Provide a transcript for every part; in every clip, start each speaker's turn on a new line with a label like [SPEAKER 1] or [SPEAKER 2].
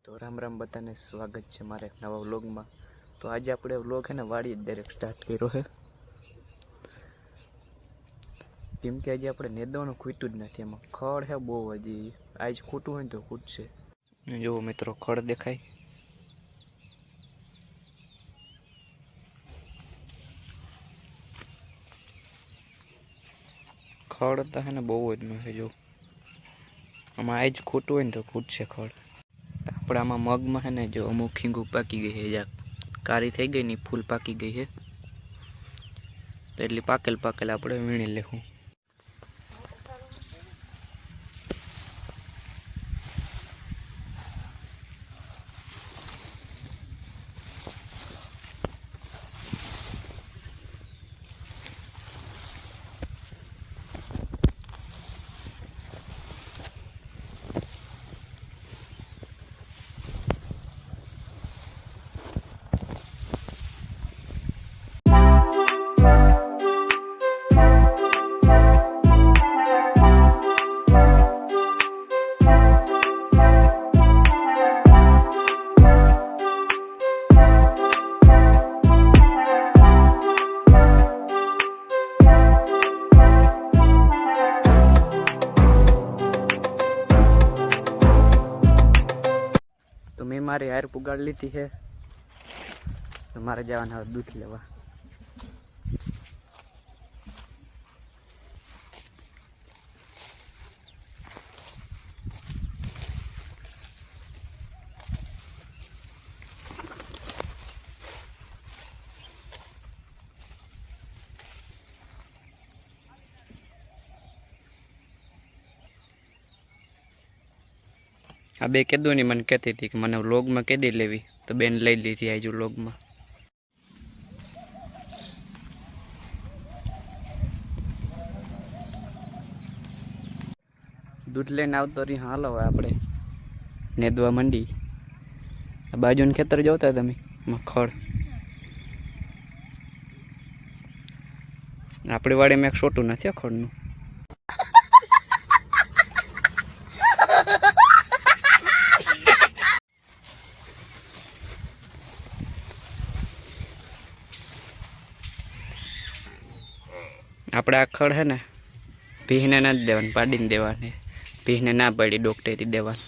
[SPEAKER 1] તો રામ રામ બધાને સ્વાગત છે મારા એક નવા વ્લોગમાં। તો આજે આપણે વ્લોગ है ને વાડી ડાયરેક્ટ સ્ટાર્ટ કર્યો છે, કેમ કે આજે આપણે નેદવાનું ખૂટ્યું જ નથી। એમાં ખડ છે બહુ, હજી આજ ખૂટવું હોય તો ખૂટશે। જો મિત્રો ખડ દેખાય, ખડ તો है ને બહુ જ છે। જો આમાં આજ ખૂટવું હોય તો ખૂટશે ખડ। આપણે આમાં મગમાં है ને જો અમુક ખીંગું પાકી ગઈ છે, જા કારી થઈ ગઈ ની ફૂલ પાકી ગઈ છે, તો એટલી પાકેલ આપણે વીણી લેવું। तो मैं मारी हार पुगाड़ ली थी है, तो मारे जवाना दूध लेवा। आ बे कदू नहीं मन कहती थी कि मैंने व्लॉग में कदी लेवी, तो बेन लई ली थी आज व्लॉग में। दूध लेने आवतो रही हालो आपणे नेदवा मंडी। बाजू खेतर जोता तमे खड़ आपणी वाड़ी में एक छोटू नहीं खड़नु। આપણે આ ખડ है ને ભીહને ના દેવાનું, પાડીને દેવાની। ભીહને ના પાડી ડોક્ટરી દેવાની।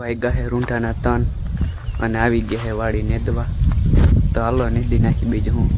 [SPEAKER 1] વાગ્યા હે રૂંઢાના 3 અને આવી ગયા હે વાડી નેદવા। તો હાલો નેદી નાખી બીજું હું।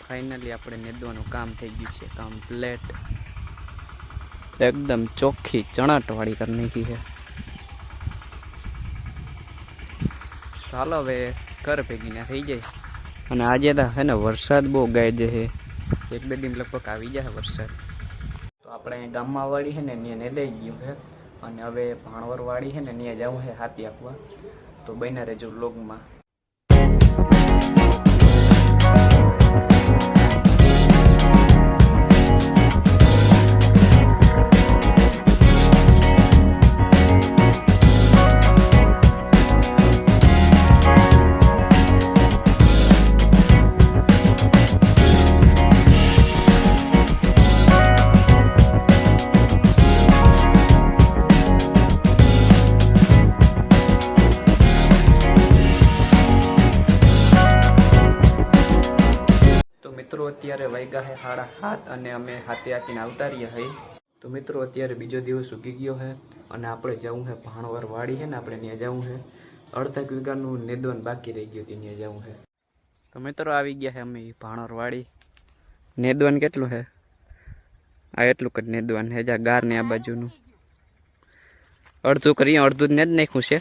[SPEAKER 1] फाइनली આપણે નેદવાનું કામ થઈ ગયું છે કમ્પ્લીટ, એકદમ ચોખ્ખી ચણાટવાળી કરી નાખી છે। ચાલો હવે ઘર ભેગી ના થઈ જાય। અને આજે તો હે ને વરસાદ બહુ ગાય છે, 1-2 દિન લગભગ આવી જાય વરસાદ। તો આપણે અહીં ગામમાં વાળી છે ને ત્યાં નેદાઈ ગયું છે, અને હવે ભાણવર વાળી છે ને ત્યાં જવું છે હાથી આપવા। તો બન્યા રહેજો વ્લોગમાં। મિત્રો અત્યારે વાગ્યા है 7:30 અને અમે હાથે આકીને આવતા રહ્યા હઈ। તો મિત્રો અત્યારે બીજો દિવસ ઉગી ગયો है અને આપણે જવું है ભાણવર વાડી है ને આપણે ત્યાં જવું है। અડધા વીઘાનું નેદવાનું બાકી રહી ગયું હતું, ત્યાં જવું है। તો મિત્રો આવી ગયા है અમે ભાણવર વાડી। નેદવાનું કેટલું है? આ એટલું જ નેદવાનું है, જા ગાર ને આ બાજુનું અડધું કરીએ, અડધું જ નેદ નાખ્યું છે।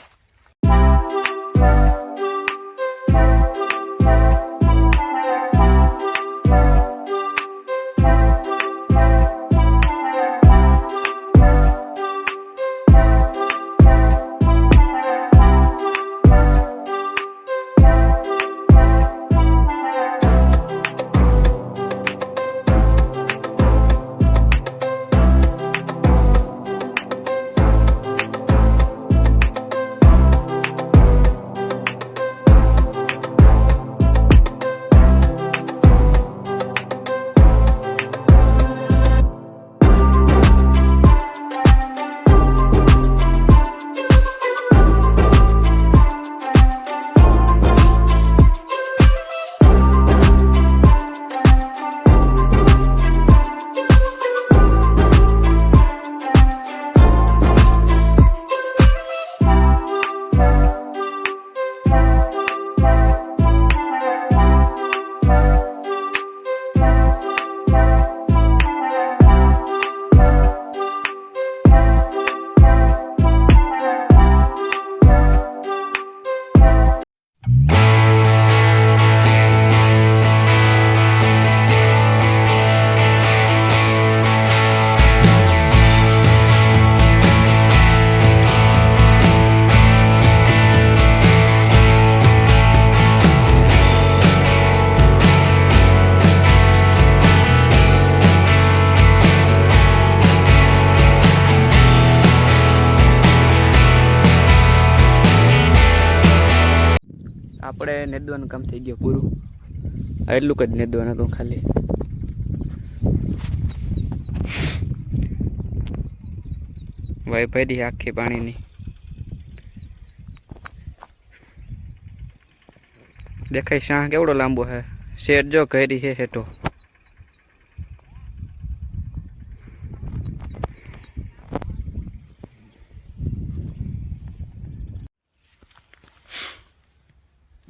[SPEAKER 1] આપણે નેદવાનું કામ થઈ ગયું પૂરું. એટલું જ નેદવાનું હતું ખાલી. વાય ભરી આખી પાણીની. દેખાય શાહ કેવડો લાંબો હે. શેર જો ઘરી હે હેઠો.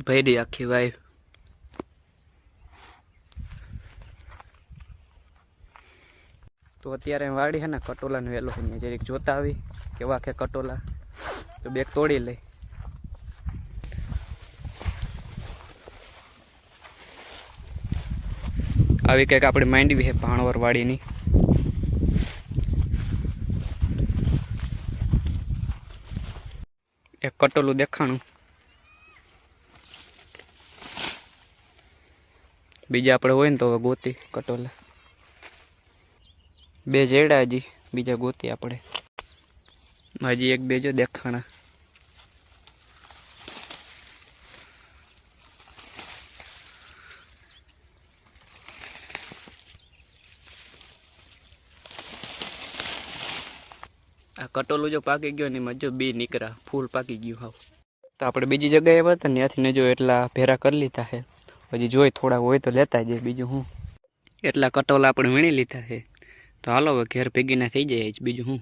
[SPEAKER 1] ભરી આખી વાય. તો અત્યારે વાડી હે ને કટોલાનો વેલો છે. જરીક જોતા આવી કેવા કે કટોલા. તો બેગ તોડી લઈ. આવી કંઈક આપણે માંડવી છે ભાણવર વાડીની. એક કટોલું દેખાણું. બીજા આપણે હોય ને તો હવે ગોતી કટોલા. બે જેડા હજી બીજા ગોતી આપણે. હજી એક બે જો દેખાણા. આ કટોલું જો પાકી ગયો ને એમાં જો બી નીકળ્યા. ફૂલ પાકી ગયું હાવ. તો આપણે બીજી જગ્યાએ આવ્યા હતા ને ત્યાંથી ને જો એટલા ભેરા કરી લીધા છે. હજી જોઈ થોડા હોય તો લેતા જાય. બીજું હું એટલા કટોલા આપણે વીણી લીધા છે. તો હાલો હવે ઘેર ભેગીના થઈ જાય. બીજું હું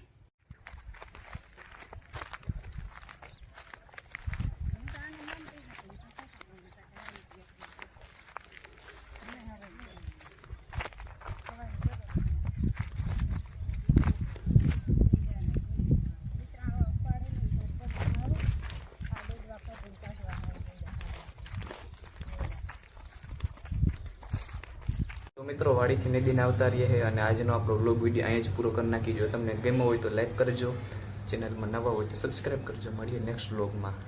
[SPEAKER 1] મિત્રો વાડીથી નદીને આવતા રહીએ છે. અને આજનો આપણો વ્લોગ વિડીયો અહીંયા જ પૂરો કરી નાખી. જો તમને ગમ્યો હોય તો લાઈક કરજો. ચેનલમાં નવા હોય તો સબસ્ક્રાઈબ કરજો. મળીએ નેક્સ્ટ વ્લોગમાં.